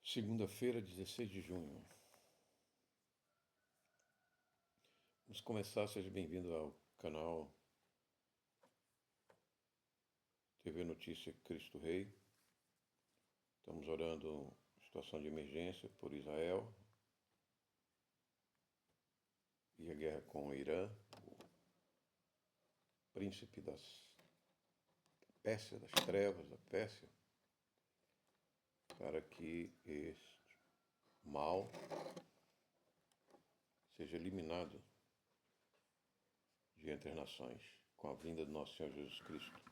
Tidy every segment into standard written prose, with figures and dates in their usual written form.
Segunda-feira, 16 de junho. Vamos começar, seja bem-vindo ao canal TV Notícia Cristo Rei. Estamos orando situação de emergência por Israel e a guerra com o Irã, o príncipe das Pérsia, das trevas da Pérsia, para que este mal seja eliminado de entre as nações, com a vinda do nosso Senhor Jesus Cristo.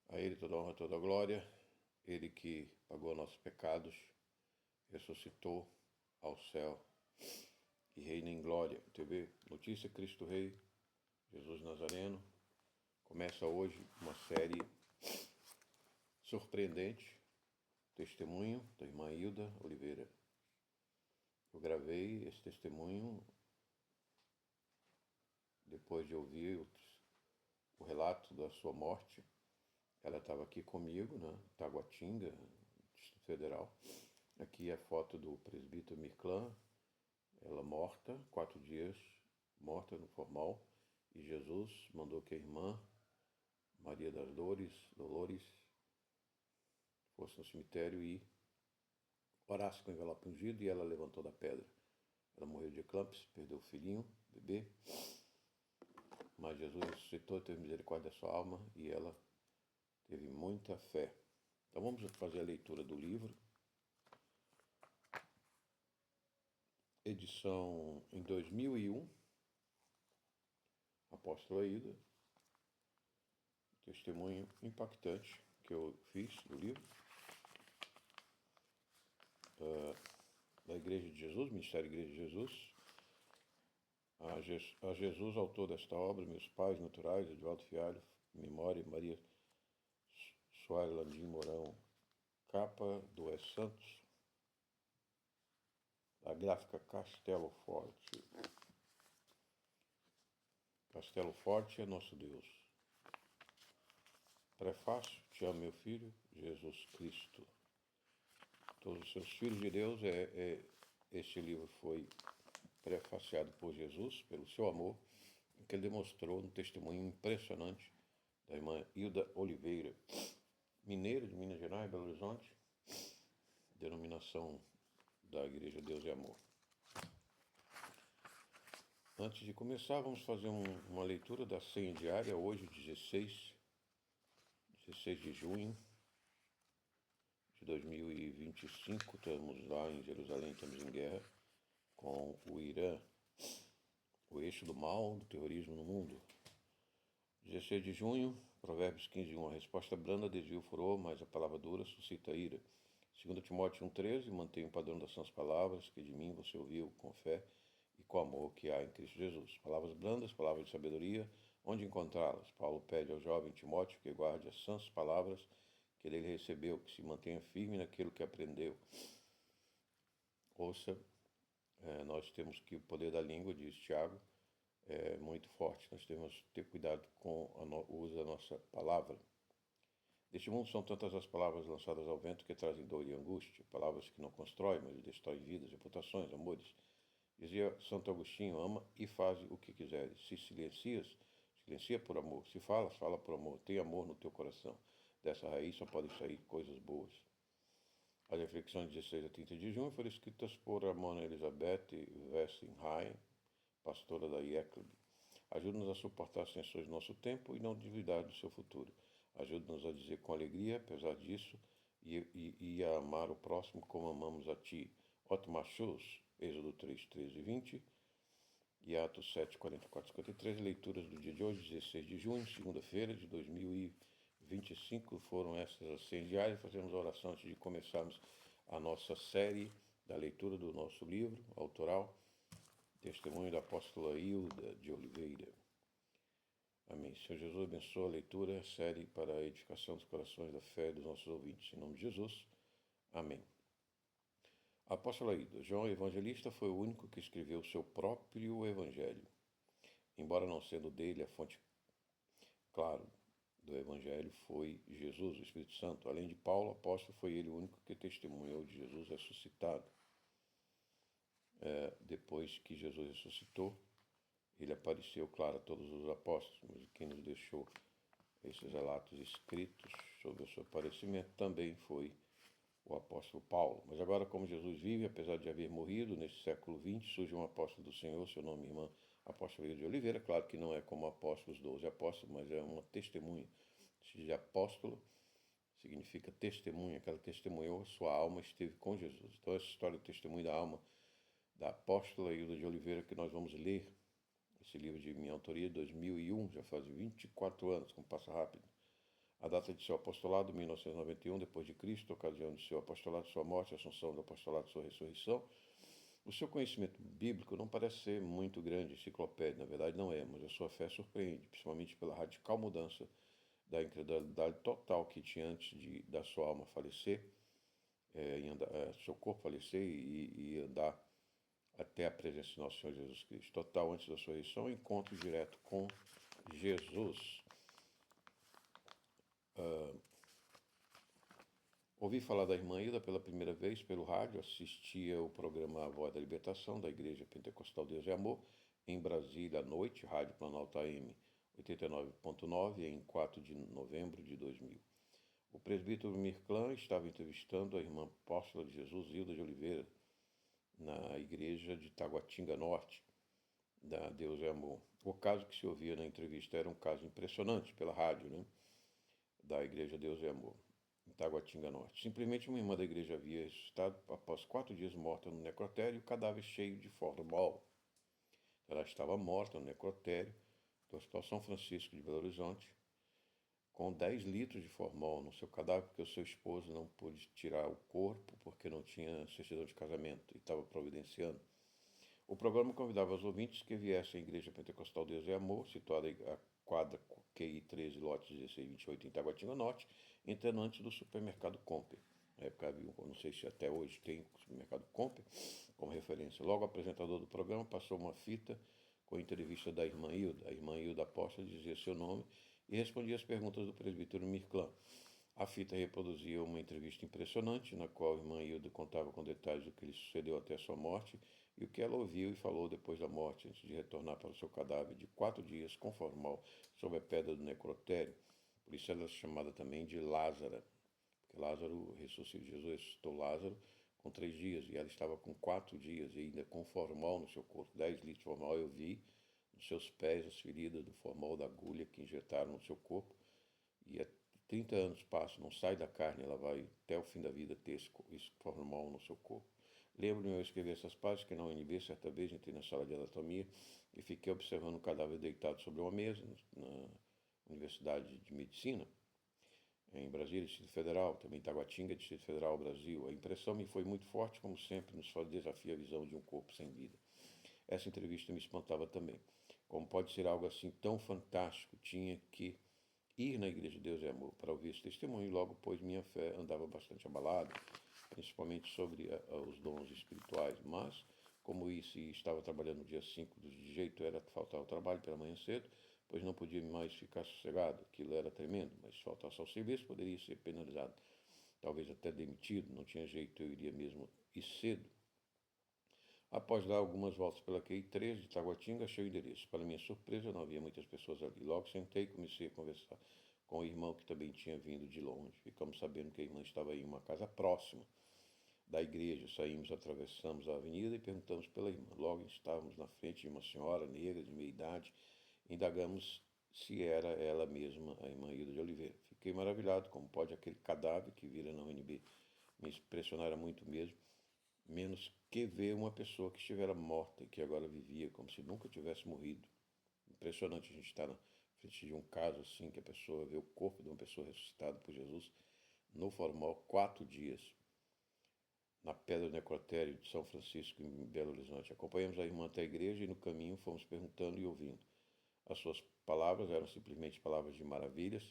A Ele toda a honra, toda a glória, Ele que pagou nossos pecados, ressuscitou ao céu e reina em glória. TV Notícia Cristo Rei, Jesus Nazareno. Começa hoje uma série surpreendente, testemunho da irmã Hilda Oliveira. Eu gravei esse testemunho depois de ouvir o relato da sua morte. Ela estava aqui comigo, né? Taguatinga, Distrito Federal. Aqui é a foto do presbítero Mirclan, ela morta, 4 dias, morta no formal. E Jesus mandou que a irmã Maria das Dolores, fosse no cemitério e orasse com o envelope ungido, e ela levantou da pedra. Ela morreu de eclampsia, perdeu o filhinho, bebê, mas Jesus ressuscitou, teve misericórdia da sua alma e ela teve muita fé. Então vamos fazer a leitura do livro. Edição em 2001, Apóstola Hilda. Testemunho impactante que eu fiz do livro. Da Igreja de Jesus, Ministério Igreja de Jesus. A Jesus, autor desta obra, meus pais naturais, Edvaldo Fialho, memória, Maria Soares Landim Mourão, capa do E. Santos, a gráfica Castelo Forte. Castelo Forte é nosso Deus. Prefácio, te amo, meu filho, Jesus Cristo. Todos os seus filhos de Deus, este livro foi prefaciado por Jesus, pelo seu amor, que ele demonstrou no testemunho impressionante da irmã Hilda Oliveira, mineira de Minas Gerais, Belo Horizonte, denominação da Igreja Deus e Amor. Antes de começar, vamos fazer uma leitura da senha diária, hoje, 16 de junho de 2025, estamos lá em Jerusalém, estamos em guerra com o Irã, o eixo do mal, do terrorismo no mundo. 16 de junho, Provérbios 15:1, a resposta branda desvia o furor, mas a palavra dura suscita a ira. 2 Timóteo 1:13, mantenha o padrão das sãs palavras, que de mim você ouviu com fé e com amor que há em Cristo Jesus. Palavras brandas, palavras de sabedoria, onde encontrá-las? Paulo pede ao jovem Timóteo que guarde as sãs palavras que ele recebeu, que se mantenha firme naquilo que aprendeu. Ouça, nós temos que o poder da língua, diz Tiago, é muito forte. Nós temos que ter cuidado com o uso da nossa palavra. Neste mundo são tantas as palavras lançadas ao vento que trazem dor e angústia, palavras que não constroem, mas destroem vidas, reputações, amores. Dizia Santo Agostinho, ama e faz o que quiseres. Se silencias, silencia por amor. Se falas, fala por amor. Tem amor no teu coração. Dessa raiz só podem sair coisas boas. As reflexões de 16 a 30 de junho foram escritas por Ramona Elizabeth Wessenheim, pastora da IECLB. Ajuda-nos a suportar as tensões do nosso tempo e não duvidar do seu futuro. Ajuda-nos a dizer com alegria, apesar disso, e a amar o próximo como amamos a ti. Otmar Schultz, Êxodo 3, 13 e 20, e Atos 7, 44 e 53, leituras do dia de hoje, 16 de junho, segunda-feira de 2025, foram estas as senhas diárias. Fazemos a oração antes de começarmos a nossa série da leitura do nosso livro autoral, Testemunho da Apóstola Hilda de Oliveira. Amém. Senhor Jesus, abençoa a leitura, a série para a edificação dos corações da fé dos nossos ouvintes. Em nome de Jesus. Amém. A Apóstola Hilda. João Evangelista foi o único que escreveu o seu próprio evangelho. Embora não sendo dele a fonte, claro, do Evangelho foi Jesus, o Espírito Santo. Além de Paulo, apóstolo, foi ele o único que testemunhou de Jesus ressuscitado. Depois que Jesus ressuscitou, ele apareceu, claro, a todos os apóstolos, mas quem nos deixou esses relatos escritos sobre o seu aparecimento também foi o apóstolo Paulo. Mas agora, como Jesus vive, apesar de haver morrido, nesse século XX, surge um apóstolo do Senhor, seu nome, irmã Apóstola de Oliveira. Claro que não é como apóstolos, 12 apóstolos, mas é uma testemunha. Se diz apóstolo, significa testemunha, que ela testemunhou, sua alma esteve com Jesus. Então, essa história do testemunho da alma da apóstola Hilda de Oliveira, que nós vamos ler, esse livro de minha autoria, 2001, já faz 24 anos, como passa rápido. A data de seu apostolado, 1991, depois de Cristo, ocasião de seu apostolado, sua morte, assunção do apostolado, sua ressurreição. O seu conhecimento bíblico não parece ser muito grande, enciclopédia, na verdade não é, mas a sua fé surpreende, principalmente pela radical mudança da incredulidade total que tinha antes da sua alma falecer, seu corpo falecer e andar até a presença de nosso Senhor Jesus Cristo. Total antes da sua ressurreição, encontro direto com Jesus. Ouvi falar da irmã Hilda pela primeira vez pelo rádio, assistia o programa A Voz da Libertação, da Igreja Pentecostal Deus e Amor, em Brasília à noite, Rádio Planalto AM 89.9, em 4 de novembro de 2000. O presbítero Mirclan estava entrevistando a irmã apóstola de Jesus, Hilda de Oliveira, na igreja de Taguatinga Norte, da Deus é Amor. O caso que se ouvia na entrevista era um caso impressionante pela rádio, né? Da igreja Deus é Amor, em Taguatinga Norte. Simplesmente uma irmã da igreja havia ressuscitado após 4 dias morta no necrotério, e o cadáver cheio de formol. Ela estava morta no necrotério do Hospital São Francisco de Belo Horizonte, com 10 litros de formol no seu cadáver, porque o seu esposo não pôde tirar o corpo porque não tinha certidão de casamento e estava providenciando. O programa convidava os ouvintes que viessem à Igreja Pentecostal Deus e Amor, situada a quadra QI 13, lote 1628, em Taguatinga Norte, entrando antes do supermercado Comper. Na época havia, não sei se até hoje tem o supermercado Comper como referência. Logo, o apresentador do programa passou uma fita com a entrevista da irmã Hilda. A irmã Hilda apóstola dizia seu nome e respondia as perguntas do presbítero Mirclan. A fita reproduzia uma entrevista impressionante, na qual a irmã Hilda contava com detalhes do que lhe sucedeu até sua morte e o que ela ouviu e falou depois da morte, antes de retornar para o seu cadáver de 4 dias com formal sob a pedra do necrotério. Por isso ela é chamada também de Lázara, porque Lázaro ressuscitou, Jesus ressuscitou Lázaro com 3 dias e ela estava com 4 dias e ainda com formol no seu corpo, 10 litros de formol. Eu vi nos seus pés as feridas do formol da agulha que injetaram no seu corpo e 30 anos passam, não sai da carne, ela vai até o fim da vida ter esse formol no seu corpo. Lembro-me eu escrevi essas páginas que na UNB, certa vez, entrei na sala de anatomia e fiquei observando o cadáver deitado sobre uma mesa na Universidade de Medicina, em Brasília, Distrito Federal, também Taguatinga, Distrito Federal, Brasil. A impressão me foi muito forte, como sempre, nos desafia a visão de um corpo sem vida. Essa entrevista me espantava também. Como pode ser algo assim tão fantástico? Tinha que ir na Igreja de Deus e Amor para ouvir esse testemunho, e logo, pois, minha fé andava bastante abalada, principalmente sobre os dons espirituais. Mas, como isso estava trabalhando no dia 5, de jeito era faltar ao trabalho pela manhã cedo, pois não podia mais ficar sossegado. Aquilo era tremendo, mas se faltasse ao serviço poderia ser penalizado, talvez até demitido. Não tinha jeito, eu iria mesmo ir cedo. Após dar algumas voltas pela QI 13 de Taguatinga, achei o endereço. Para minha surpresa, não havia muitas pessoas ali. Logo sentei e comecei a conversar com o irmão que também tinha vindo de longe. Ficamos sabendo que a irmã estava em uma casa próxima da igreja. Saímos, atravessamos a avenida e perguntamos pela irmã. Logo estávamos na frente de uma senhora negra de meia idade. Indagamos se era ela mesma, a irmã Hilda de Oliveira. Fiquei maravilhado, como pode aquele cadáver que vira na UNB me impressionara muito mesmo, menos que ver uma pessoa que estivera morta e que agora vivia como se nunca tivesse morrido. Impressionante a gente estar na frente de um caso assim, que a pessoa vê o corpo de uma pessoa ressuscitada por Jesus no formol 4 dias, na pedra do necrotério de São Francisco, em Belo Horizonte. Acompanhamos a irmã até a igreja e no caminho fomos perguntando e ouvindo. As suas palavras eram simplesmente palavras de maravilhas.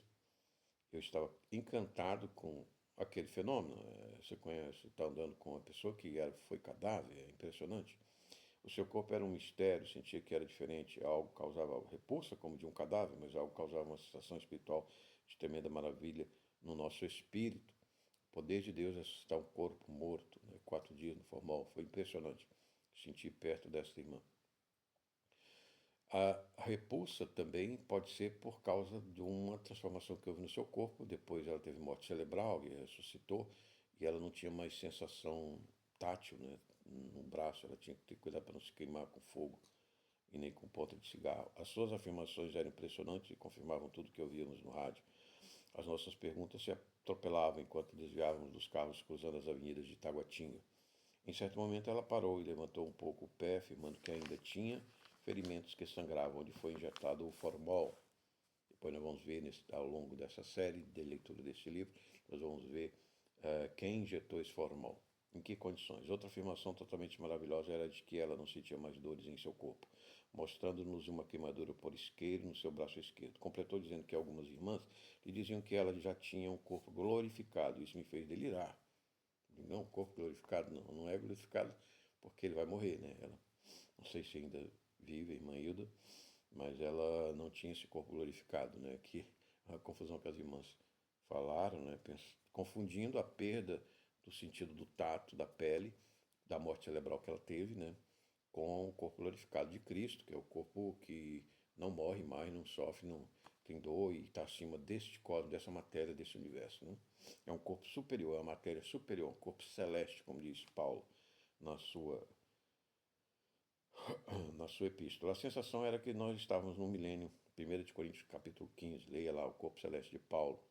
Eu estava encantado com aquele fenômeno. Você conhece, está andando com uma pessoa que foi cadáver, é impressionante. O seu corpo era um mistério, sentia que era diferente. Algo causava repulsa, como de um cadáver, mas algo causava uma sensação espiritual de tremenda maravilha no nosso espírito. O poder de Deus é ressuscitar um corpo morto, né? 4 dias no formol. Foi impressionante sentir perto dessa irmã. A repulsa também pode ser por causa de uma transformação que houve no seu corpo. Depois ela teve morte cerebral e ressuscitou, e ela não tinha mais sensação tátil, né, no braço. Ela tinha que ter cuidado para não se queimar com fogo e nem com ponta de cigarro. As suas afirmações eram impressionantes e confirmavam tudo que ouvíamos no rádio. As nossas perguntas se atropelavam enquanto desviávamos dos carros cruzando as avenidas de Taguatinga. Em certo momento ela parou e levantou um pouco o pé, afirmando que ainda tinha ferimentos que sangravam, onde foi injetado o formol. Depois nós vamos ver ao longo dessa série de leitura desse livro, nós vamos ver quem injetou esse formol, em que condições. Outra afirmação totalmente maravilhosa era de que ela não sentia mais dores em seu corpo, mostrando-nos uma queimadura por isqueiro no seu braço esquerdo. Completou dizendo que algumas irmãs lhe diziam que ela já tinha um corpo glorificado. Isso me fez delirar. Não, corpo glorificado não é glorificado porque ele vai morrer, né? Ela, não sei se ainda vive, a irmã Hilda, mas ela não tinha esse corpo glorificado, né? Que a confusão que as irmãs falaram, né? Confundindo a perda do sentido do tato, da pele, da morte cerebral que ela teve, né? Com o corpo glorificado de Cristo, que é o corpo que não morre mais, não sofre, não tem dor e está acima deste cosmos, dessa matéria, desse universo, né? É um corpo superior, é uma matéria superior, um corpo celeste, como diz Paulo na sua epístola. A sensação era que nós estávamos no milênio, 1 de Coríntios capítulo 15, leia lá o corpo celeste de Paulo.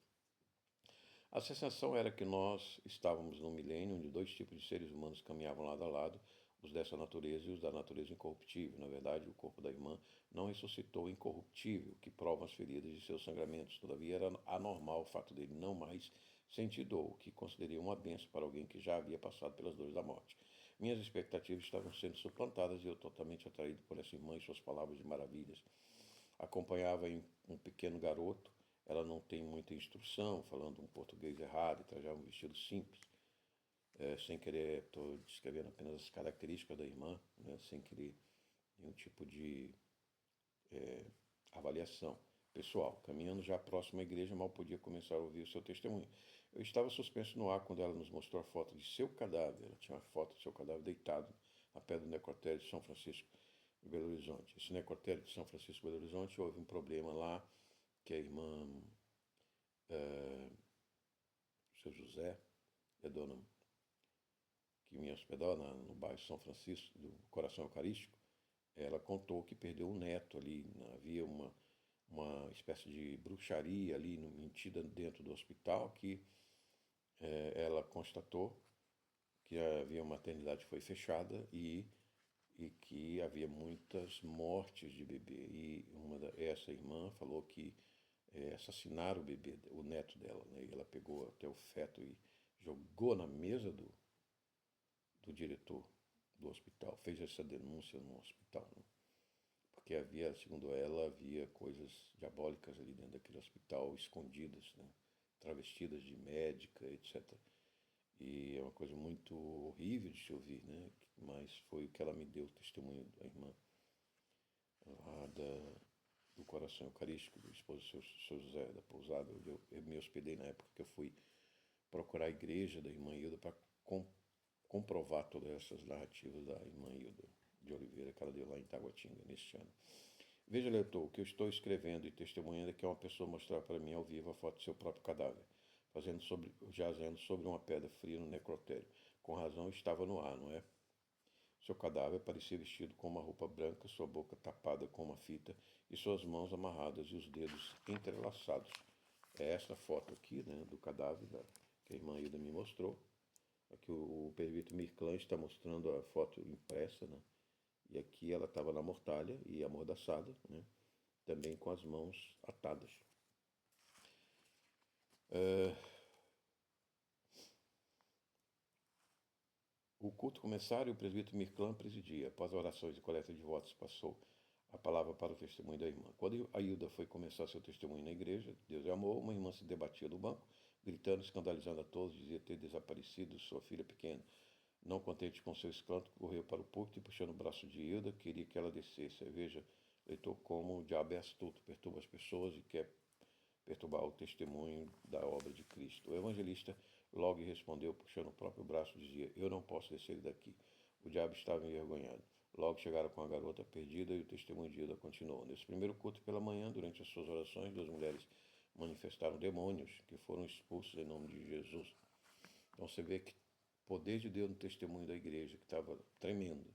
A sensação era que nós estávamos no milênio onde 2 tipos de seres humanos caminhavam lado a lado, os dessa natureza e os da natureza incorruptível. Na verdade, o corpo da irmã não ressuscitou incorruptível, que provam as feridas de seus sangramentos. Todavia, era anormal o fato dele não mais sentir dor, o que consideraria uma benção para alguém que já havia passado pelas dores da morte. Minhas expectativas estavam sendo suplantadas e eu totalmente atraído por essa irmã e suas palavras de maravilhas. Acompanhava um pequeno garoto. Ela não tem muita instrução, falando um português errado e trajava um vestido simples. Sem querer, estou descrevendo apenas as características da irmã, né, sem querer nenhum tipo de avaliação pessoal. Caminhando já próximo à igreja, mal podia começar a ouvir o seu testemunho. Eu estava suspenso no ar quando ela nos mostrou a foto de seu cadáver. Ela tinha uma foto de seu cadáver deitado na pedra do necrotério de São Francisco de Belo Horizonte. Esse necrotério de São Francisco de Belo Horizonte, houve um problema lá, que a irmã seu José, a dona que me hospedou no bairro São Francisco, do Coração Eucarístico, ela contou que perdeu um neto ali. Havia uma espécie de bruxaria ali, mentira dentro do hospital, que ela constatou que havia uma maternidade que foi fechada e que havia muitas mortes de bebê. E essa irmã falou que assassinaram o bebê, o neto dela, né? E ela pegou até o feto e jogou na mesa do diretor do hospital, fez essa denúncia no hospital, né? Porque havia, segundo ela, havia coisas diabólicas ali dentro daquele hospital, escondidas, né? Travestidas de médica, etc. E é uma coisa muito horrível de se ouvir, né? Mas foi o que ela me deu, o testemunho da irmã lá do Coração Eucarístico, do esposo do seu José da Pousada, onde eu me hospedei na época que eu fui procurar a igreja da irmã Hilda para comprovar todas essas narrativas da irmã Hilda de Oliveira, que ela deu lá em Taguatinga, neste ano. Veja, leitor, o que eu estou escrevendo e testemunhando é que uma pessoa mostrar para mim ao vivo a foto do seu próprio cadáver, jazendo sobre uma pedra fria no necrotério. Com razão, estava no ar, não é? Seu cadáver parecia vestido com uma roupa branca, sua boca tapada com uma fita e suas mãos amarradas e os dedos entrelaçados. É essa foto aqui, né, do cadáver que a irmã Hilda me mostrou. Aqui o presbítero Mirclan está mostrando a foto impressa, né? E aqui ela estava na mortalha e amordaçada, né? Também com as mãos atadas. O culto começara e o presbítero Mirclan presidia. Após orações e coleta de votos, passou a palavra para o testemunho da irmã. Quando a Hilda foi começar seu testemunho na igreja, Deus e amor, uma irmã se debatia no banco, gritando, escandalizando a todos, dizia ter desaparecido sua filha pequena. Não contente com seu escândalo, correu para o púlpito e, puxando o braço de Hilda, queria que ela descesse. Veja, leitor, como o diabo é astuto, perturba as pessoas e quer perturbar o testemunho da obra de Cristo. O evangelista logo respondeu, puxando o próprio braço, dizia: eu não posso descer daqui. O diabo estava envergonhado. Logo chegaram com a garota perdida e o testemunho de Hilda continuou. Nesse primeiro culto pela manhã, durante as suas orações, duas mulheres manifestaram demônios que foram expulsos em nome de Jesus. Então você vê que o poder de Deus no testemunho da igreja, que estava tremendo.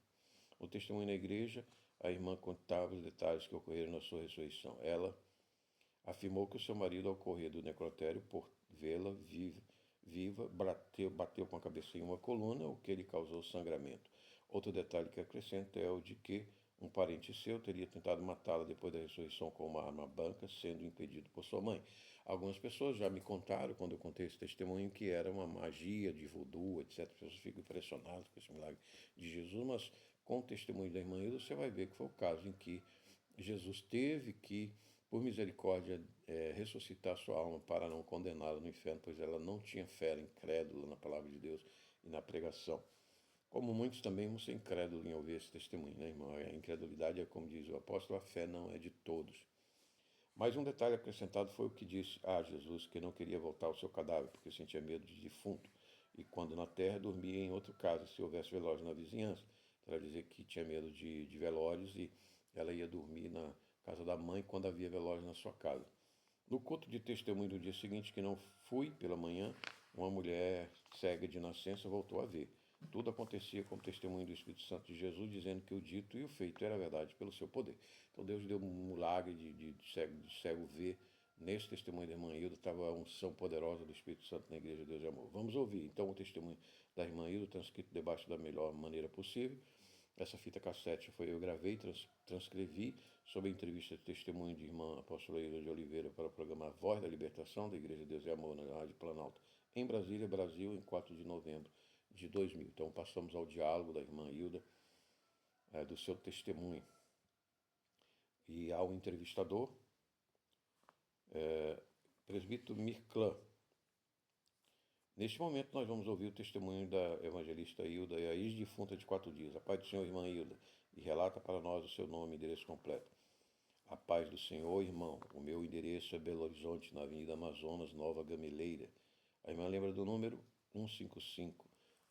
No testemunho da igreja, a irmã contava os detalhes que ocorreram na sua ressurreição. Ela afirmou que o seu marido, ao correr do necrotério, por vê-la viva, bateu com a cabeça em uma coluna, o que lhe causou sangramento. Outro detalhe que acrescenta é o de que um parente seu teria tentado matá-la depois da ressurreição com uma arma branca, sendo impedido por sua mãe. Algumas pessoas já me contaram, quando eu contei esse testemunho, que era uma magia de voodoo, etc. As pessoas ficam impressionadas com esse milagre de Jesus, mas com o testemunho da irmã Hilda, você vai ver que foi o caso em que Jesus teve que, por misericórdia, ressuscitar sua alma para não condená-la no inferno, pois ela não tinha fé, era incrédula na palavra de Deus e na pregação. Como muitos também vão ser incrédulos em ouvir esse testemunho, né, irmão? A incredulidade é, como diz o apóstolo, a fé não é de todos. Mas um detalhe acrescentado foi o que disse a Jesus, que não queria voltar ao seu cadáver, porque sentia medo de defunto. E quando na terra, dormia em outra casa, se houvesse velório na vizinhança. Ela dizia que tinha medo de velórios e ela ia dormir na casa da mãe quando havia velório na sua casa. No culto de testemunho do dia seguinte, que não fui pela manhã, uma mulher cega de nascença voltou a ver. Tudo acontecia como testemunho do Espírito Santo de Jesus, dizendo que o dito e o feito era verdade pelo seu poder. Então Deus deu um milagre de cego ver. Nesse testemunho da irmã Hilda estava a unção poderosa do Espírito Santo na Igreja de Deus e Amor. Vamos ouvir então o testemunho da irmã Hilda, transcrito debaixo da melhor maneira possível. Essa fita cassete foi eu gravei, transcrevi sobre a entrevista de testemunho de irmã apóstola Hilda de Oliveira para o programa Voz da Libertação da Igreja de Deus e Amor na Rádio Planalto, em Brasília, Brasil, em 4 de novembro de 2000. Então passamos ao diálogo da irmã Hilda, do seu testemunho. E ao entrevistador, presbítero Mirclan. Neste momento nós vamos ouvir o testemunho da evangelista Hilda e a ex-defunta de 4 dias. A paz do Senhor, irmã Hilda, e relata para nós o seu nome e endereço completo. A paz do Senhor, irmão. O meu endereço é Belo Horizonte, na Avenida Amazonas, Nova Gameleira. A irmã lembra do número 155.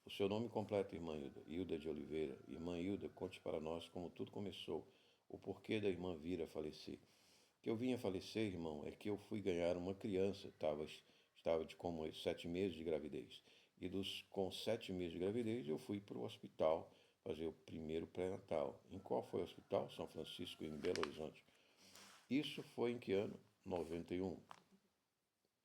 O seu nome completo, irmã Hilda. Hilda de Oliveira. Irmã Hilda, conte para nós como tudo começou. O porquê da irmã vir a falecer. Que eu vim a falecer, irmão, é que eu fui ganhar uma criança. Estava de como 7 meses de gravidez. E com 7 meses de gravidez, eu fui para o hospital fazer o primeiro pré-natal. Em qual foi o hospital? São Francisco, em Belo Horizonte. Isso foi em que ano? 91.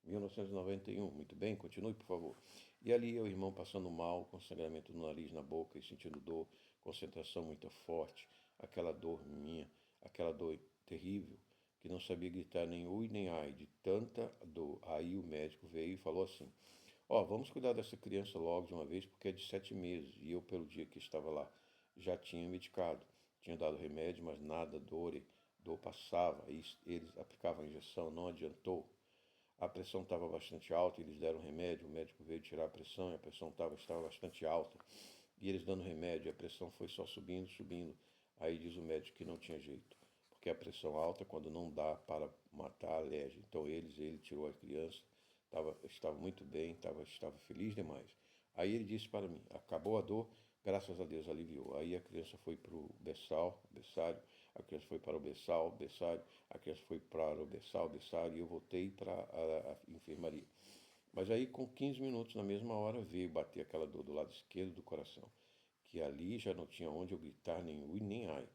1991. Muito bem, continue, por favor. E ali o irmão passando mal, com sangramento no nariz, na boca e sentindo dor, concentração muito forte, aquela dor minha, aquela dor terrível, que não sabia gritar nem ui nem ai, de tanta dor. Aí o médico veio e falou assim: vamos cuidar dessa criança logo de uma vez, porque é de 7 meses. E eu, pelo dia que estava lá, já tinha medicado. Tinha dado remédio, mas nada, dor passava. E eles aplicavam a injeção, não adiantou. A pressão estava bastante alta, eles deram remédio, o médico veio tirar a pressão e a pressão estava bastante alta. E eles dando remédio, a pressão foi só subindo, subindo. Aí diz o médico que não tinha jeito, porque a pressão alta, quando não dá para matar, alérgica. Então ele tirou a criança, estava muito bem, estava feliz demais. Aí ele disse para mim: acabou a dor, graças a Deus aliviou. Aí a criança foi para o berçário, a criança foi para o berçário, a criança foi para o berçário, e eu voltei para a enfermaria. Mas aí com 15 minutos, na mesma hora, veio bater aquela dor do lado esquerdo do coração, que ali já não tinha onde eu gritar nem ui nem ai.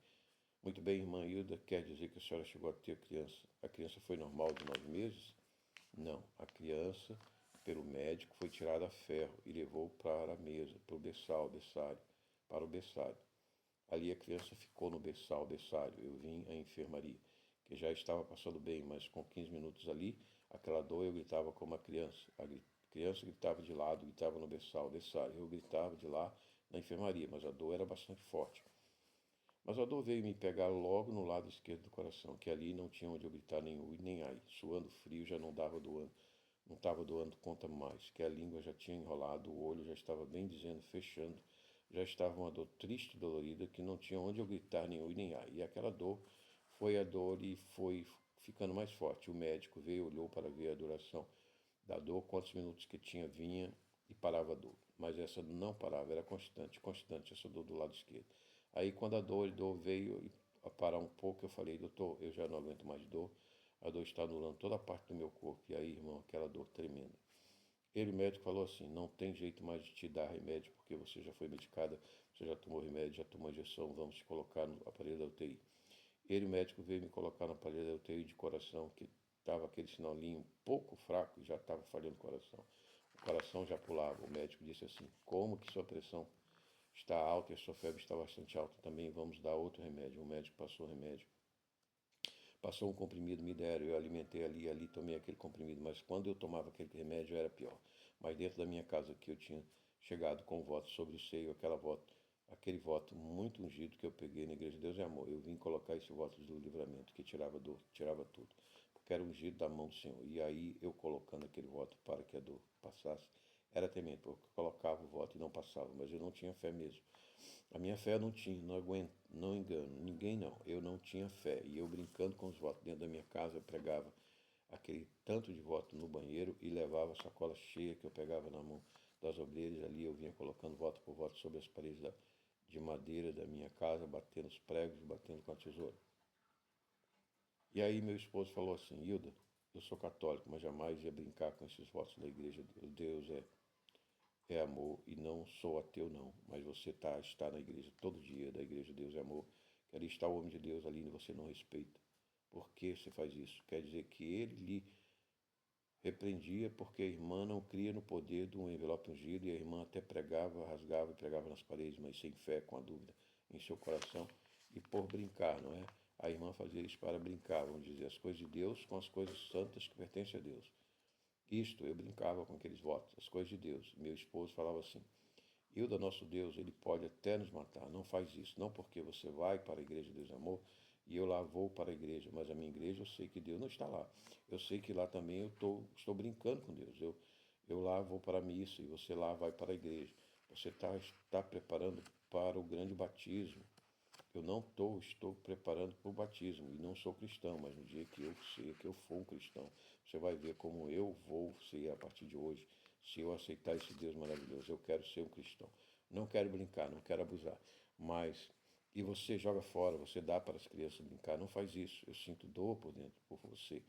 Muito bem, irmã Hilda, quer dizer que a senhora chegou a ter criança? A criança foi normal de 9 meses? Não, a criança, pelo médico, foi tirada a ferro e levou para a mesa, para o para o berçário. Ali a criança ficou no berçário. Eu vim à enfermaria, que já estava passando bem, mas com 15 minutos ali, aquela dor eu gritava como uma criança. A criança gritava de lado, gritava no berçário. Eu gritava de lá na enfermaria, mas a dor era bastante forte. Mas a dor veio me pegar logo no lado esquerdo do coração, que ali não tinha onde eu gritar nem ui nem ai. Suando frio, já não estava doando conta mais, que a língua já tinha enrolado, o olho já estava bem dizendo, fechando. Já estava uma dor triste e dolorida, que não tinha onde eu gritar nem ui nem ai. E aquela dor foi a dor e ficando mais forte. O médico veio, olhou para ver a duração da dor, quantos minutos que tinha, vinha e parava a dor. Mas essa não parava, era constante, essa dor do lado esquerdo. Aí quando a dor veio a parar um pouco, eu falei, doutor, eu já não aguento mais dor, a dor está anulando toda a parte do meu corpo. E aí, irmão, aquela dor tremenda. Ele, o médico, falou assim, não tem jeito mais de te dar remédio, porque você já foi medicada, você já tomou remédio, já tomou injeção, vamos te colocar no aparelho da UTI. Ele, o médico, veio me colocar no aparelho da UTI de coração, que estava aquele sinalinho um pouco fraco, já estava falhando o coração. O coração já pulava. O médico disse assim, como que sua pressão está alta e a sua febre está bastante alta também, vamos dar outro remédio. O médico passou o remédio. Passou um comprimido, me deram, eu alimentei ali tomei aquele comprimido, mas quando eu tomava aquele remédio era pior. Mas dentro da minha casa que eu tinha chegado com o voto sobre o seio, aquele voto muito ungido que eu peguei na Igreja de Deus e Amor, eu vim colocar esse voto do livramento, que tirava dor, tirava tudo, porque era ungido da mão do Senhor. E aí eu colocando aquele voto para que a dor passasse, era tremendo, porque eu colocava o voto e não passava, mas eu não tinha fé mesmo. A minha fé eu não tinha, não engano, ninguém não. Eu não tinha fé. E eu brincando com os votos dentro da minha casa, eu pregava aquele tanto de voto no banheiro e levava a sacola cheia que eu pegava na mão das obreiras ali. Eu vinha colocando voto por voto sobre as paredes de madeira da minha casa, batendo os pregos, batendo com a tesoura. E aí meu esposo falou assim, Hilda, eu sou católico, mas jamais ia brincar com esses votos da igreja. Deus é amor e não sou ateu não, mas você está na igreja todo dia, da igreja Deus é amor, que ali está o homem de Deus ali e você não respeita. Por que você faz isso? Quer dizer que ele lhe repreendia porque a irmã não cria no poder de um envelope ungido e a irmã até pregava, rasgava e pregava nas paredes, mas sem fé, com a dúvida em seu coração e por brincar, não é? A irmã fazia isso para brincar, vamos dizer, as coisas de Deus com as coisas santas que pertencem a Deus. Eu brincava com aqueles votos, as coisas de Deus. Meu esposo falava assim, Hilda, nosso Deus, ele pode até nos matar, não faz isso, não porque você vai para a igreja de Deus Amor e eu lá vou para a igreja, mas a minha igreja eu sei que Deus não está lá. Eu sei que lá também estou brincando com Deus. Eu lá vou para a missa e você lá vai para a igreja. Você está preparando para o grande batismo. Eu não estou preparando para o batismo e não sou cristão, mas no dia que eu for um cristão, você vai ver como eu vou ser a partir de hoje, se eu aceitar esse Deus maravilhoso. Eu quero ser um cristão. Não quero brincar, não quero abusar, mas e você joga fora, você dá para as crianças brincar, não faz isso. Eu sinto dor por dentro por você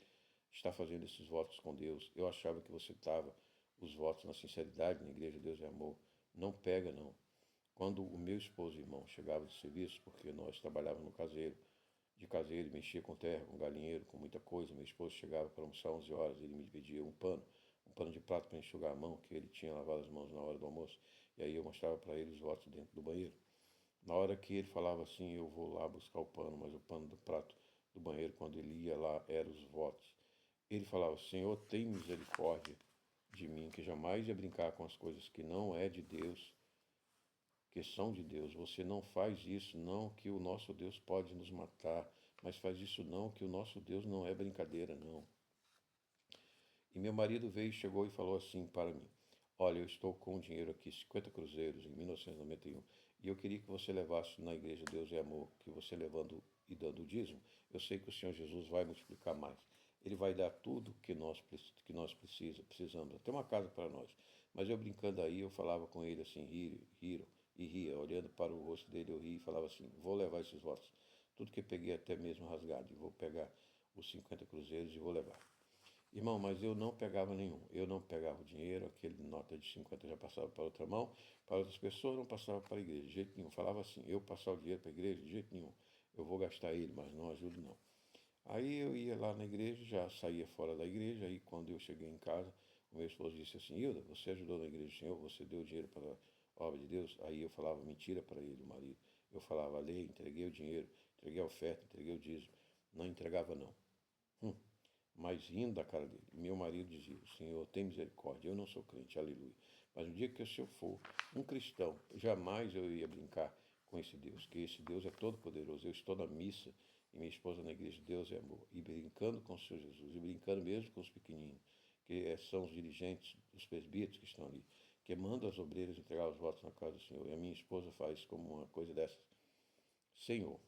estar fazendo esses votos com Deus. Eu achava que você estava os votos na sinceridade, na igreja Deus é amor. Não pega não. Quando o meu esposo e irmão chegava de serviço, porque nós trabalhávamos no caseiro, de caseiro, mexia com terra, com galinheiro, com muita coisa. Meu esposo chegava para almoçar 11 horas, ele me pedia um pano de prato para enxugar a mão, que ele tinha lavado as mãos na hora do almoço. E aí eu mostrava para ele os votos dentro do banheiro. Na hora que ele falava assim, eu vou lá buscar o pano, mas o pano do prato do banheiro, quando ele ia lá, eram os votos. Ele falava, Senhor, tem misericórdia de mim, que jamais ia brincar com as coisas que não é de Deus, que são de Deus. Você não faz isso, não, que o nosso Deus pode nos matar, mas faz isso não, que o nosso Deus não é brincadeira, não. E meu marido veio, chegou e falou assim para mim, olha, eu estou com dinheiro aqui, 50 cruzeiros, em 1991, e eu queria que você levasse na igreja Deus é Amor, que você levando e dando o dízimo, eu sei que o Senhor Jesus vai multiplicar mais. Ele vai dar tudo que nós precisamos, até uma casa para nós. Mas eu brincando aí, eu falava com ele assim, riram, e ria, olhando para o rosto dele, eu ria e falava assim, vou levar esses votos, tudo que peguei até mesmo rasgado, e vou pegar os 50 cruzeiros e vou levar. Irmão, mas eu não pegava nenhum. Eu não pegava o dinheiro, aquele nota de 50 já passava para outra mão, para outras pessoas não passava para a igreja, de jeito nenhum. Falava assim, eu passar o dinheiro para a igreja, de jeito nenhum. Eu vou gastar ele, mas não ajudo não. Aí eu ia lá na igreja, já saía fora da igreja, aí quando eu cheguei em casa, o meu esposo disse assim, Hilda, você ajudou na igreja do Senhor, você deu dinheiro para a obra de Deus? Aí eu falava mentira para ele, o marido. Eu falava, lei, entreguei o dinheiro, entreguei a oferta, entreguei o dízimo. Não entregava não. Mas rindo da cara dele. Meu marido dizia, Senhor, tem misericórdia, eu não sou crente, aleluia. Mas no dia que eu for um cristão, jamais eu ia brincar com esse Deus, que esse Deus é todo poderoso. Eu estou na missa e minha esposa na igreja, Deus é amor, e brincando com o Senhor Jesus, e brincando mesmo com os pequeninos, que são os dirigentes, os presbíteros que estão ali, que mandam as obreiras entregar os votos na casa do Senhor. E a minha esposa faz como uma coisa dessas. Senhor,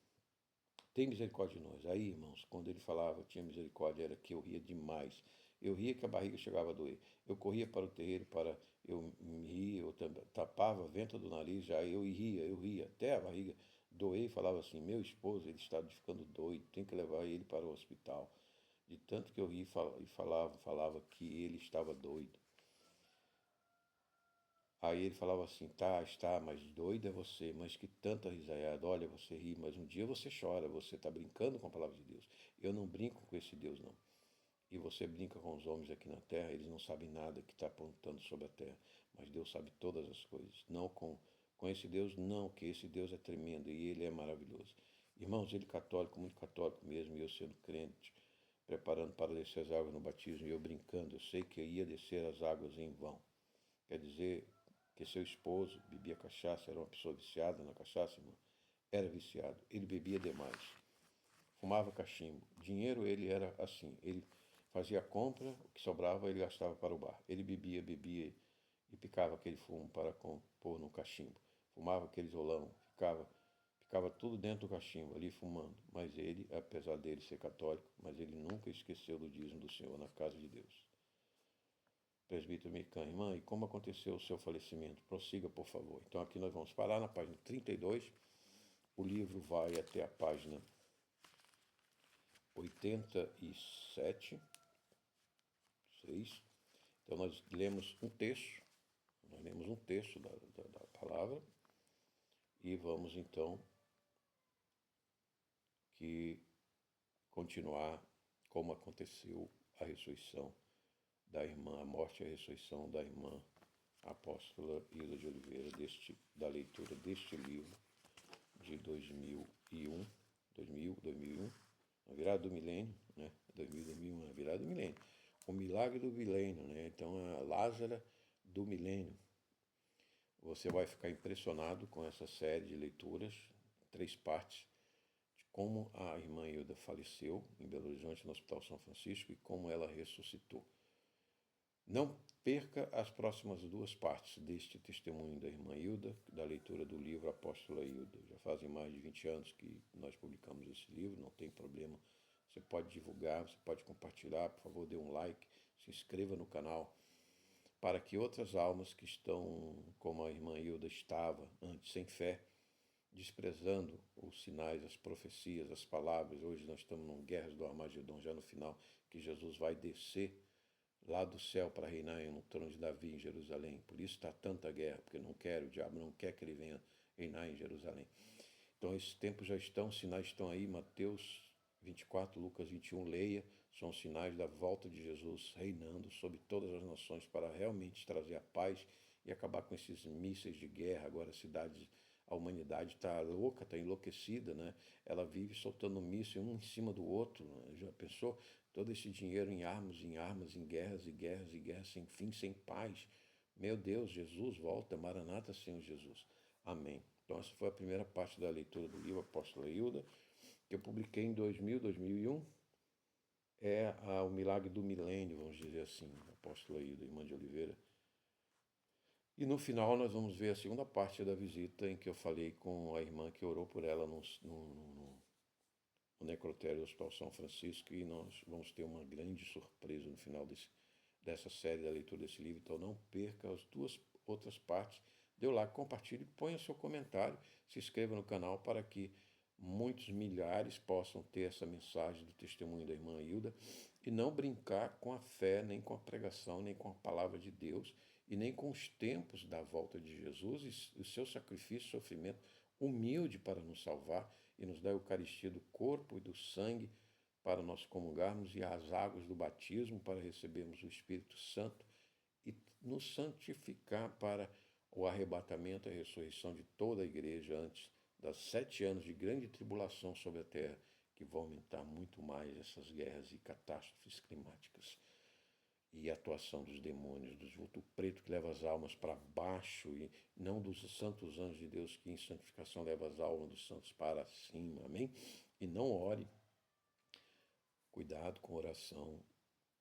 tem misericórdia de nós. Aí, irmãos, quando ele falava, tinha misericórdia, era que eu ria demais. Eu ria que a barriga chegava a doer. Eu corria para o terreiro, eu me ria, eu tapava a venta do nariz, já eu ria, até a barriga doer e falava assim, meu esposo, ele está ficando doido, tem que levar ele para o hospital. De tanto que eu ria e falava que ele estava doido. Aí ele falava assim, tá, está, mas doido é você, mas que tanta risaiada, olha, você ri, mas um dia você chora, você está brincando com a palavra de Deus. Eu não brinco com esse Deus, não. E você brinca com os homens aqui na terra, eles não sabem nada que está apontando sobre a terra, mas Deus sabe todas as coisas. Não com esse Deus, não, que esse Deus é tremendo e ele é maravilhoso. Irmãos, ele católico, muito católico mesmo, e eu sendo crente, preparando para descer as águas no batismo, e eu brincando, eu sei que eu ia descer as águas em vão. Quer dizer que seu esposo bebia cachaça, era uma pessoa viciada na cachaça, irmão. Era viciado, ele bebia demais, fumava cachimbo. Dinheiro ele era assim, ele fazia a compra, o que sobrava ele gastava para o bar. Ele bebia e picava aquele fumo para pôr no cachimbo. Fumava aquele isolão, ficava tudo dentro do cachimbo, ali fumando. Mas ele, apesar dele ser católico, mas ele nunca esqueceu do dízimo do Senhor na casa de Deus. Presbítero Mican, irmã, e como aconteceu o seu falecimento? Prossiga, por favor. Então aqui nós vamos parar na página 32. O livro vai até a página 87, 6. Então nós lemos um texto da palavra e vamos então que continuar como aconteceu a ressurreição da irmã, a morte e a ressurreição da irmã apóstola Hilda de Oliveira, da leitura deste livro de 2001, a virada do milênio, né? 2001, a virada do milênio. O milagre do milênio, né? Então, a Lázara do milênio. Você vai ficar impressionado com essa série de leituras, 3 partes, de como a irmã Hilda faleceu em Belo Horizonte, no Hospital São Francisco, e como ela ressuscitou. Não perca as próximas 2 partes deste testemunho da irmã Hilda, da leitura do livro Apóstola Hilda. Já fazem mais de 20 anos que nós publicamos esse livro, não tem problema. Você pode divulgar, você pode compartilhar, por favor, dê um like, se inscreva no canal, para que outras almas que estão, como a irmã Hilda estava antes, sem fé, desprezando os sinais, as profecias, as palavras. Hoje nós estamos num Guerras do Armagedon, já no final, que Jesus vai descer lá do céu para reinar no trono de Davi em Jerusalém. Por isso está tanta guerra, porque o diabo não quer que ele venha reinar em Jerusalém. Então esses tempos já estão, os sinais estão aí, Mateus 24, Lucas 21, leia, são os sinais da volta de Jesus reinando sobre todas as nações para realmente trazer a paz e acabar com esses mísseis de guerra. Agora a humanidade está louca, está enlouquecida, né? Ela vive soltando mísseis um em cima do outro, né? Já pensou? Todo esse dinheiro em armas, em guerras e guerras e guerras sem fim, sem paz. Meu Deus, Jesus volta, Maranata, Senhor Jesus. Amém. Então essa foi a primeira parte da leitura do livro Apóstola Hilda, que eu publiquei em 2001. É o milagre do milênio, vamos dizer assim, Apóstola Hilda, irmã de Oliveira. E no final nós vamos ver a segunda parte da visita, em que eu falei com a irmã que orou por ela no necrotério do Hospital São Francisco, e nós vamos ter uma grande surpresa no final dessa série da leitura desse livro. Então não perca as 2 outras partes. Dê o like, compartilhe, ponha seu comentário, se inscreva no canal para que muitos milhares possam ter essa mensagem do testemunho da irmã Hilda e não brincar com a fé, nem com a pregação, nem com a palavra de Deus e nem com os tempos da volta de Jesus e o seu sacrifício, sofrimento humilde para nos salvar e nos dar a Eucaristia do corpo e do sangue para nós comungarmos e as águas do batismo para recebermos o Espírito Santo e nos santificar para o arrebatamento e a ressurreição de toda a igreja antes das 7 anos de grande tribulação sobre a terra, que vão aumentar muito mais essas guerras e catástrofes climáticas. E a atuação dos demônios, dos vulto preto que leva as almas para baixo, e não dos santos anjos de Deus que em santificação leva as almas dos santos para cima, amém? E não ore. Cuidado com oração,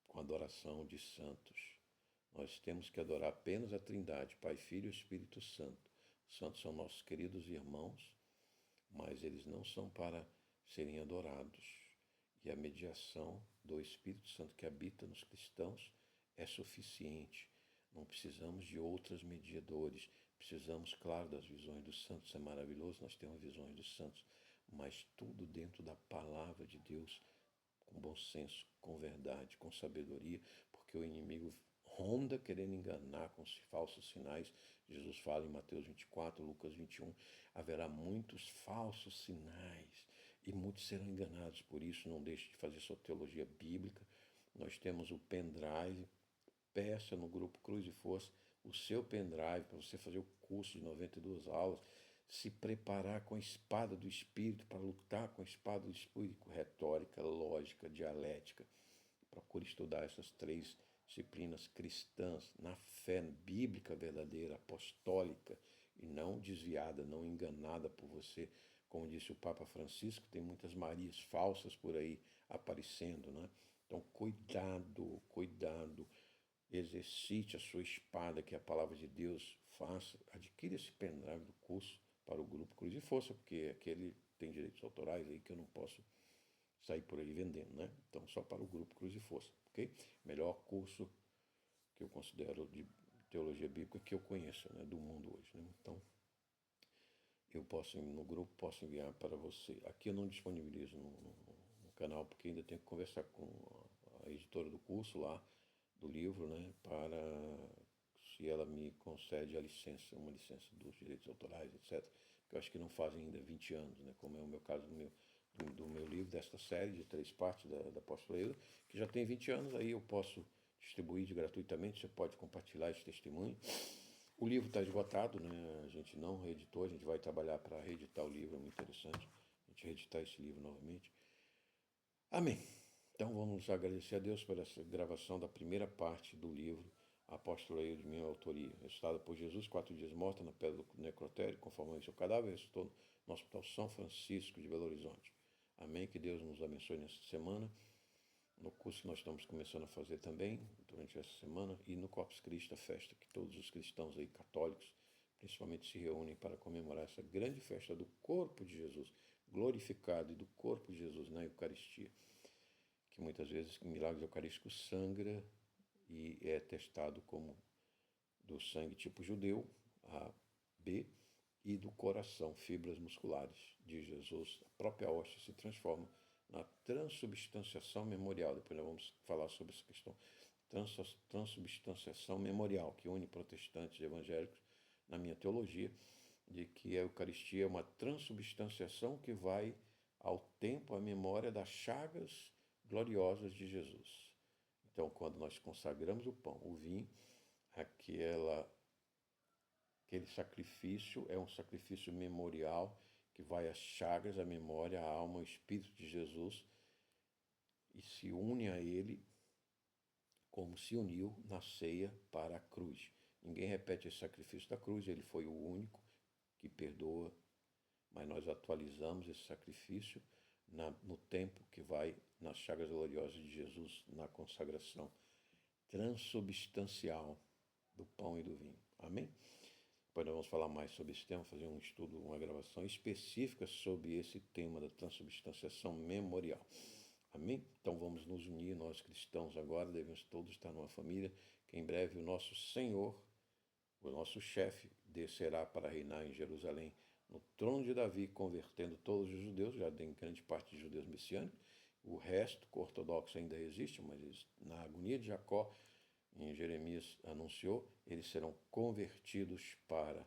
com adoração de santos. Nós temos que adorar apenas a Trindade, Pai, Filho e Espírito Santo. Os santos são nossos queridos irmãos, mas eles não são para serem adorados. E a mediação do Espírito Santo que habita nos cristãos é suficiente. Não precisamos de outros mediadores. Precisamos, claro, das visões dos santos. É maravilhoso, nós temos visões dos santos. Mas tudo dentro da palavra de Deus, com bom senso, com verdade, com sabedoria, porque o inimigo ronda querendo enganar com falsos sinais. Jesus fala em Mateus 24, Lucas 21, haverá muitos falsos sinais e muitos serão enganados. Por isso, não deixe de fazer sua teologia bíblica. Nós temos o pendrive, peça no grupo Cruz e Força o seu pendrive para você fazer o curso de 92 aulas, se preparar com a espada do Espírito para lutar com a espada do Espírito, retórica, lógica, dialética. Procure estudar essas 3 disciplinas cristãs na fé bíblica verdadeira, apostólica, e não desviada, não enganada por você. Como disse o Papa Francisco, tem muitas Marias falsas por aí aparecendo, né? Então, cuidado, cuidado. Exercite a sua espada, que é a palavra de Deus. Faça, adquira esse pendrive do curso para o grupo Cruz e Força, porque aquele tem direitos autorais aí que eu não posso sair por aí vendendo, né? Então, só para o grupo Cruz e Força, ok? Melhor curso que eu considero de teologia bíblica que eu conheço, né, do mundo hoje, né? Então, eu posso, no grupo, posso enviar para você. Aqui eu não disponibilizo no canal, porque ainda tenho que conversar com a editora do curso lá, do livro, né, para se ela me concede a licença, uma licença dos direitos autorais, etc. Porque eu acho que não fazem ainda 20 anos, né, como é o meu caso do meu livro, desta série de 3 partes da Apostolado, que já tem 20 anos, aí eu posso distribuir gratuitamente, você pode compartilhar esse testemunho. O livro está esgotado, né? A gente não reeditou, a gente vai trabalhar para reeditar o livro, é muito interessante a gente reeditar esse livro novamente. Amém. Então vamos agradecer a Deus por essa gravação da primeira parte do livro Apostolado de minha autoria, ressuscitada por Jesus, 4 dias morta na pedra do necrotério, conforme o seu cadáver, ressuscitou no Hospital São Francisco de Belo Horizonte. Amém. Que Deus nos abençoe nessa semana, no curso que nós estamos começando a fazer também, durante essa semana, e no Corpus Christi, a festa que todos os cristãos aí, católicos, principalmente, se reúnem para comemorar essa grande festa do corpo de Jesus, glorificado, e do corpo de Jesus na Eucaristia, que muitas vezes, em milagres eucarísticos, sangra e é testado como do sangue tipo judeu, A, B, e do coração, fibras musculares de Jesus. A própria hóstia se transforma na transubstanciação memorial. Depois nós vamos falar sobre essa questão. Transubstanciação memorial, que une protestantes e evangélicos na minha teologia, de que a Eucaristia é uma transubstanciação que vai ao tempo, à memória das chagas gloriosas de Jesus. Então, quando nós consagramos o pão, o vinho, aquele sacrifício é um sacrifício memorial que vai às chagas, à memória, à alma, ao Espírito de Jesus e se une a ele como se uniu na ceia para a cruz. Ninguém repete esse sacrifício da cruz, ele foi o único que perdoa, mas nós atualizamos esse sacrifício no tempo que vai nas chagas gloriosas de Jesus, na consagração transubstancial do pão e do vinho. Amém? Depois nós vamos falar mais sobre esse tema, fazer um estudo, uma gravação específica sobre esse tema da transubstanciação memorial. Amém? Então vamos nos unir, nós cristãos agora, devemos todos estar numa família, que em breve o nosso Senhor, o nosso chefe, descerá para reinar em Jerusalém, no trono de Davi, convertendo todos os judeus, já tem grande parte de judeus messiânicos, o resto, ortodoxo ainda existe, mas na agonia de Jacó, em Jeremias anunciou, eles serão convertidos para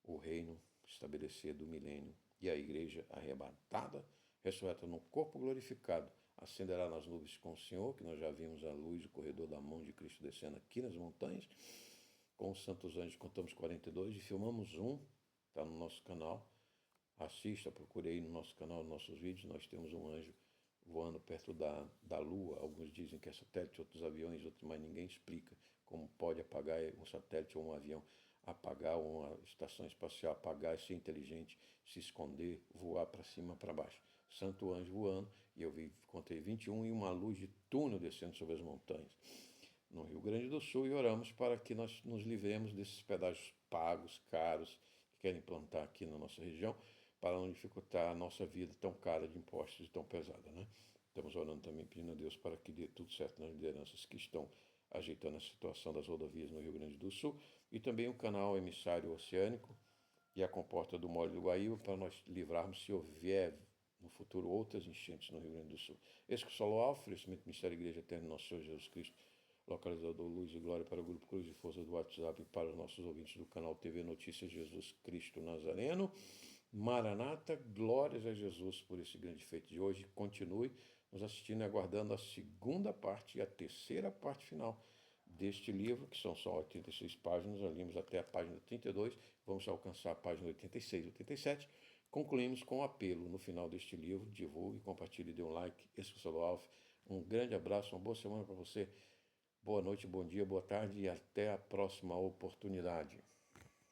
o reino estabelecido do milênio. E a igreja arrebatada, ressurreta no corpo glorificado, ascenderá nas nuvens com o Senhor, que nós já vimos a luz, o corredor da mão de Cristo descendo aqui nas montanhas. Com os santos anjos contamos 42 e filmamos um, está no nosso canal. Assista, procure aí no nosso canal, nos nossos vídeos, nós temos um anjo voando perto da Lua. Alguns dizem que é satélite, outros aviões, outros, mas ninguém explica como pode apagar um satélite ou um avião, apagar uma estação espacial, apagar, ser inteligente, se esconder, voar para cima, para baixo. Santo anjo voando, e eu contei 21 e uma luz de túnel descendo sobre as montanhas no Rio Grande do Sul, e oramos para que nós nos livremos desses pedágios pagos, caros, que querem implantar aqui na nossa região, para não dificultar a nossa vida tão cara de impostos e tão pesada, né? Estamos orando também, pedindo a Deus para que dê tudo certo nas lideranças que estão ajeitando a situação das rodovias no Rio Grande do Sul e também o canal emissário oceânico e a comporta do Mole do Guaíba para nós livrarmos se houver no futuro outras enchentes no Rio Grande do Sul. Esse que falou ao oferecimento do Ministério da Igreja Eterna, nosso Senhor Jesus Cristo, localizador Luz e Glória para o Grupo Cruz de Força do WhatsApp e para os nossos ouvintes do canal TV Notícias Jesus Cristo Nazareno. Maranata, glórias a Jesus por esse grande feito de hoje. Continue nos assistindo e aguardando a segunda parte e a terceira parte final deste livro, que são só 86 páginas. Nós limos até a página 32, vamos alcançar a página 86 e 87. Concluímos com um apelo no final deste livro. Divulgue, compartilhe, dê um like. Esse é o Alf. Um grande abraço, uma boa semana para você. Boa noite, bom dia, boa tarde e até a próxima oportunidade.